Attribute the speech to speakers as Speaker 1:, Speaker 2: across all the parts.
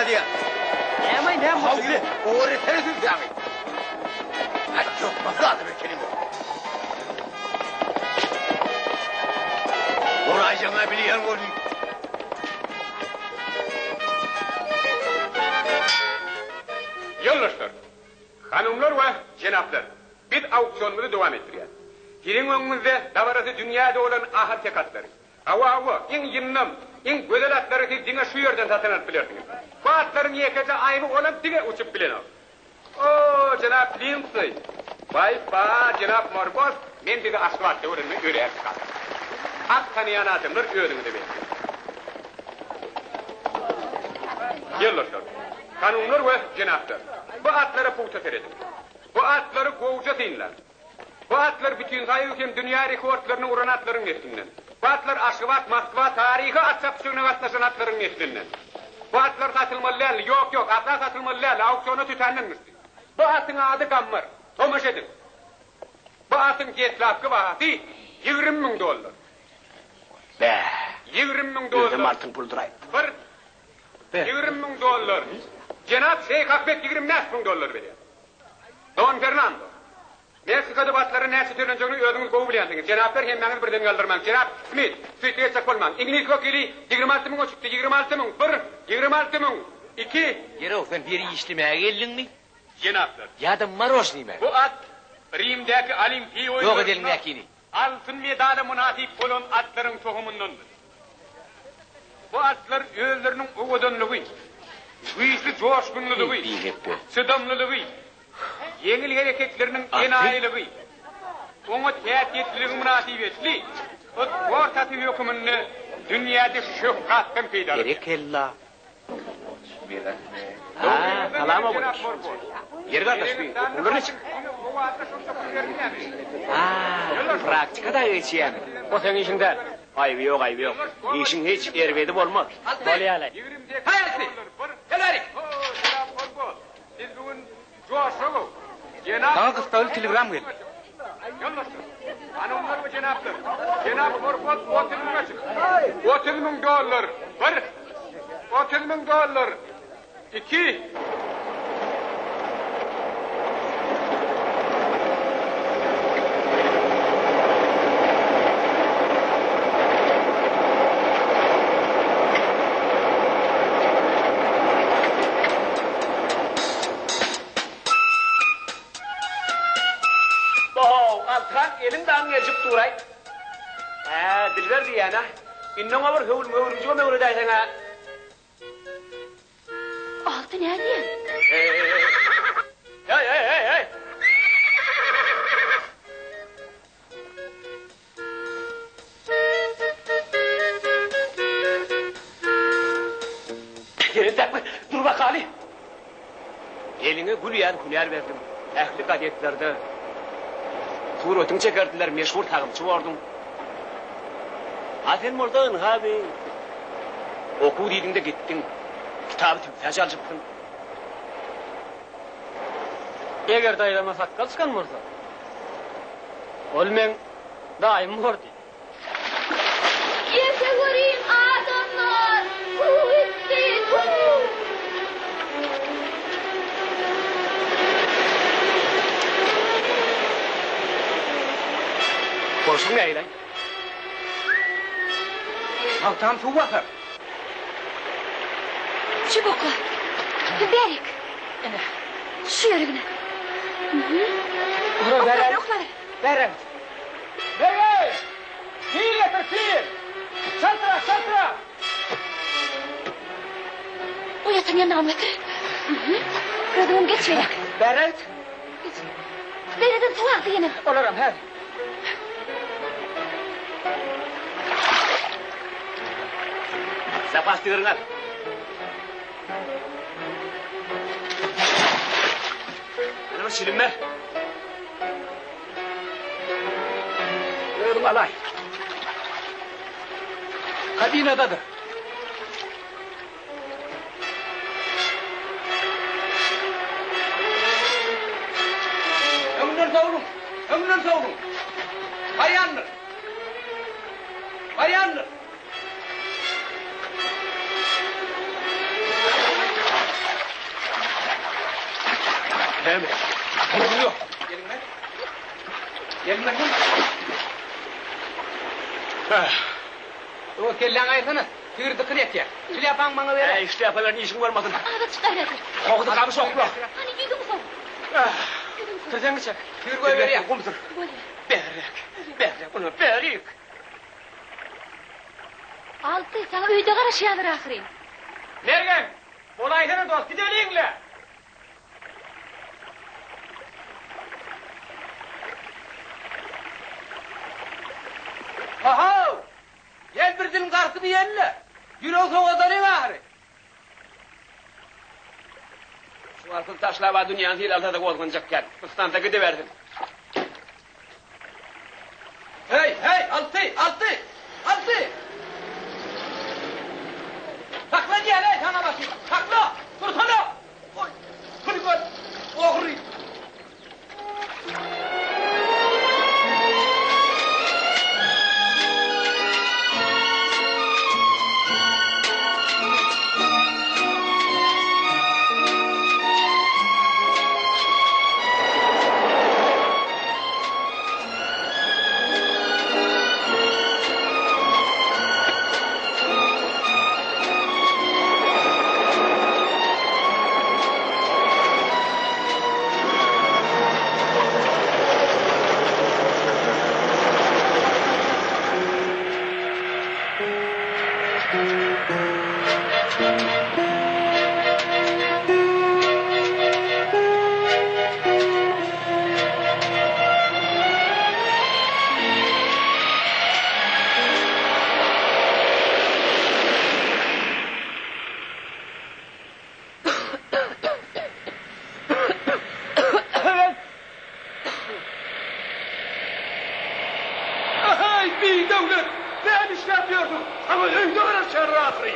Speaker 1: Hadi ya.
Speaker 2: Ne
Speaker 1: Havli. Oğru tersiz yani. Hadi yok. Nasıl adı bekelim o? Orayacağına biliyor mu?
Speaker 3: Yoldaşlar, hanımlar ve cenaplar, biz auksiyonumuzu devam ettiriyoruz. Girin önümüzde davarası dünyada olan ahal tekatları. Hava, en yınnım, en güzel atları siz dine şu yerden satın alıp bilirsiniz. Bu atların yekete ayrı olan dine uçup bilin o. Oo, Cenap Lindsay. Vay ba, Cenap Morbos, men bizi asfaltta öğrenme öyle çıkar. At tanıyan adımlar öğrenimi de bekliyor. Yoldaşlar, hanımlar ve cenaplar, bu atlara puğuta verelim. Bu atları kovuca dinler. Bu atlar bütün sayılırken dünya rekortlarını uğran atların neslinden. Bu atlar Aşıvat, Moskva, tarihi at çapışığına atlaşan atların neslinden. Bu atlar satılmalılar, yok, atlar satılmalılar, auksiyona tütenlenmişti. Bu atın adı Gammar, Tomuş edin. Bu atın getlafkı vahatı $20.000.
Speaker 1: Be.
Speaker 3: $20.000.
Speaker 1: Özüm artık buldurayım.
Speaker 3: $20.000. Cenab Şeyh Ahmet $20.000 veriyor. Don Fernando. Meksika'da batları näçe törlenjegini özüňiz gowy bilýänsiniz. Cenaplar hemmäňiz birden galdyrmaň. Cenap Smith, Süýtge çak bolmaň. İngiliz wakili 26.000 çıktı. 26.000. 1, 26.000. 2.
Speaker 2: Yerok sen biri işlemeye geldin mi?
Speaker 3: Cenaplar.
Speaker 2: Ya da marojni mi?
Speaker 3: Bu at Rim'deki Olimpiya oyunlarında
Speaker 2: Yok edelim yakini.
Speaker 3: altın medala münasip olan atların tohumundandır. Bu atlar özlerinin uğudanlığı, güýçli joşkunlygy, sıdamlylygy, yeňil hareketlerinin enaylygy, oňa tätiýetligi münasibetli, orta hökümünde dünýäde şöhratdan peýda bolýar.
Speaker 2: Berekella.
Speaker 1: Kalama bolmuş. Yer kardeş bir bunlar ne çık?
Speaker 2: Praktikada geçýän.
Speaker 1: O senin işinden. Ayıbı yok. İşin hiç ervedi olmaz.
Speaker 2: Bolýarlar.
Speaker 3: Hayırlısı. Helal. Siz bugün coşuğu.
Speaker 2: Sana kıstalı telegram geldi.
Speaker 3: Yoldaşlar. Hanımlar ve cenaplar. Cenap Korkut $30.000 çık. $30.000. Bir. $30.000. 2.
Speaker 1: Elinden geçip duray. Dilber diyene. İnnon var hövül mövül daysan ha.
Speaker 4: Altı nerede?
Speaker 1: Hey. Dur bak Ali. Eline gülüyen hüner verdim. Ehli gazetlerde. Suretini çekerdiler, meşhur takımçı vardın. Sen oradan abi. Oku dedin de gittin. Kitabı tüpfeç alıcıktın.
Speaker 5: Eger daýlama sakkal çıkan bolsa. Ol men daim bordy.
Speaker 4: Ýese göreyim adamlar. Gitti.
Speaker 1: Koşun neyle? Tam su bakar.
Speaker 4: Şu boku. Berek. Şu yörügüne.
Speaker 1: Ora
Speaker 4: Okları.
Speaker 1: Berek. Fil getir fil. Çatra.
Speaker 4: O yatın yanına anlatır. Kırdığım geç verek.
Speaker 1: Berek.
Speaker 4: Beredin tulağı yine.
Speaker 1: Olaram her. Zapas diyorlar. Ana şirinler. Görün alay. Kabinadadır. Ömrünler savurun. Bayanlar. Hem.
Speaker 2: Yok. Gelin ben. Gelin ben. O kellen ayırsanız. Tüyürdükün et ya. Şöyle yapan bana ver.
Speaker 1: İşte yapaların işin varmadın.
Speaker 4: Ağda çıkardı.
Speaker 1: Kokudu kabı sokma.
Speaker 4: Hani yüzüm soğuk.
Speaker 2: Tırcan çek. Tüyür koy ver ya.
Speaker 1: Kumdur.
Speaker 4: Böyle.
Speaker 1: Berek bunu berek.
Speaker 4: Altı sana uyda karışıyanır ahireyim.
Speaker 2: Mergen. Olaysana dost. Gidelim. Aha! Gel bir dilim kartını yenile. Yürü o soğudanın ahri.
Speaker 1: Şu altın taşlava dünyanın hilalda da kozguncakken. Fıstanta gidiverdim.
Speaker 2: Hey, altı! Takla diye lan sana bakayım. Takla! Dursana! Oy! Kırık oğru!
Speaker 3: Bir devlet ne iş yapıyorsun? Ama öyle kadar şerrafı.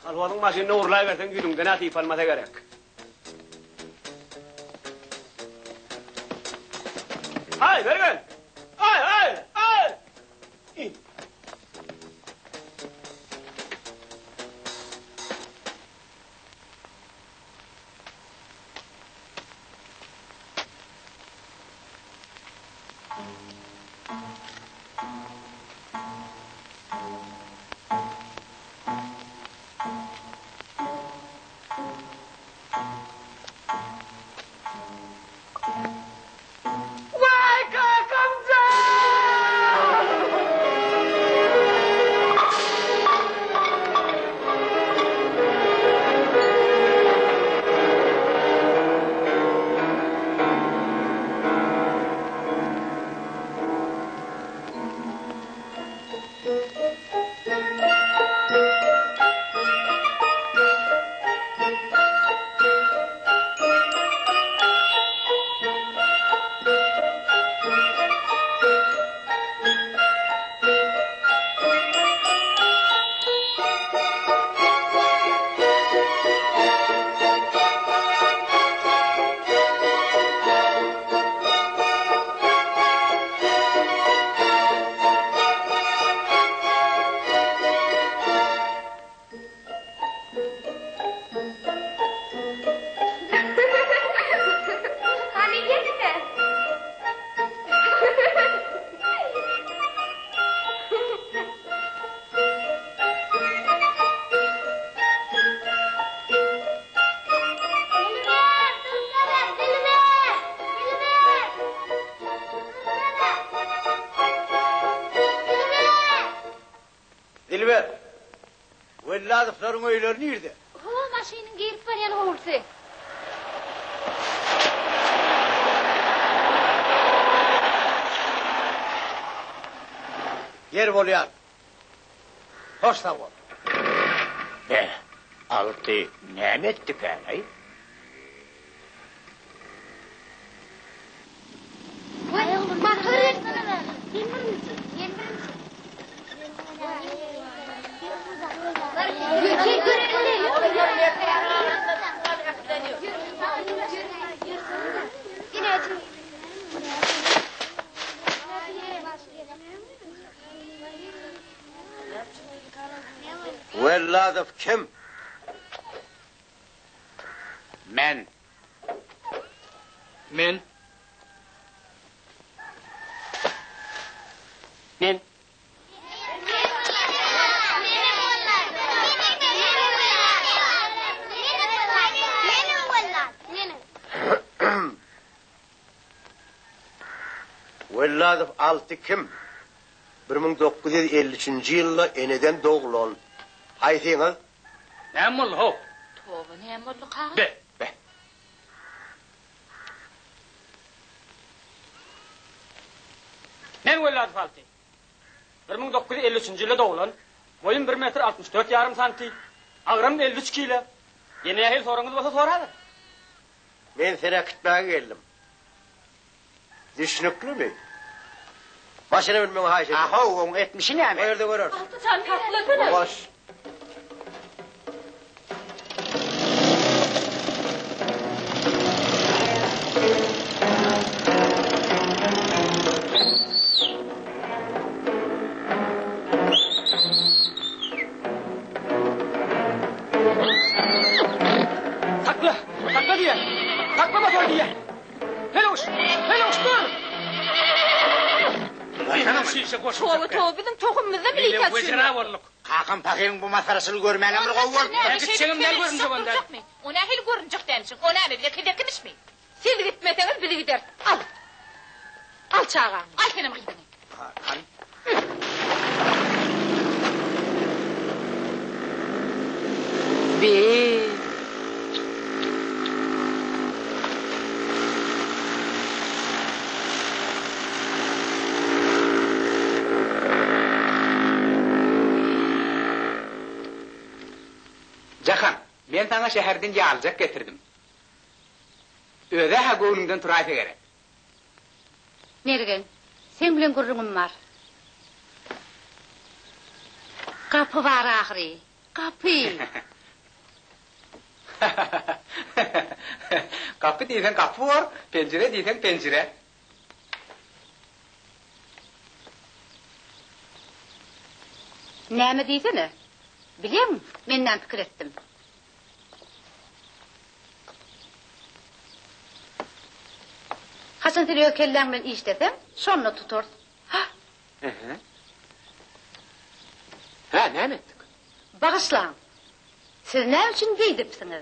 Speaker 1: Halvanın başını uğurlayıversen güdümden atayıp almasa gerek. Hay Bergen! Ay! İn.
Speaker 6: Velladıkların öyleri nerede?
Speaker 4: Hava maşinin girip var yani olursa.
Speaker 6: Yer oluyor. Hoş da ol.
Speaker 7: Altı ne ettik yani?
Speaker 4: Bakır.
Speaker 6: Velladık kim?
Speaker 7: Men.
Speaker 5: Men.
Speaker 6: Velladık altı kim? 1953 yılda eneden doğulan. Haytiniz?
Speaker 5: Ne mol ho?
Speaker 4: Tova ne mollu ka?
Speaker 5: Be. Men Velladı Falti. 1953 yılda doğulan. Boyum 1 metre 64 yarım santi. Ağrım 53 kilo. Yeni ahil sorunuz olsa soradı.
Speaker 6: Ben sana kıtmaya geldim. Düşünüklü mü? Başına bilmem hayşe.
Speaker 7: Aha on etmişi ne mi?
Speaker 6: Nerede görür?
Speaker 4: Sen haklı.
Speaker 6: Boş.
Speaker 5: Takla diye. Takla motor diye. Meleguş, dur. Canım şişe koş.
Speaker 4: Tova bizim tohumumuzda bile
Speaker 5: Bile vecra varlık.
Speaker 7: Kalkın bakayım bu masarasını görmeyelim mi kovur?
Speaker 5: Gideceğim der görünce benden.
Speaker 4: Ona hil görünecek demişsin. Ona ne bile kidekiniş mi? Siz gitmeseniz bile gider. Al. Al çağağını. Al benim gidini. Bir.
Speaker 7: Cahan, ben sana şehirden yalacak getirdim. Öde ha gönlünden turayfe gerek.
Speaker 4: Nergen? Sen bilen gurrunum var. Kapı var ahri. Kapı.
Speaker 7: Kapı diysen kapı var, pencere diysen pencere.
Speaker 4: Ne mi diysene? Biliyor musun? Menden fikir ettim. Hasan seni ökellenmen iş desem, sonra tutur.
Speaker 7: Ha, ne ettik?
Speaker 4: Bağışlan. Siz ne için giydipsiniz?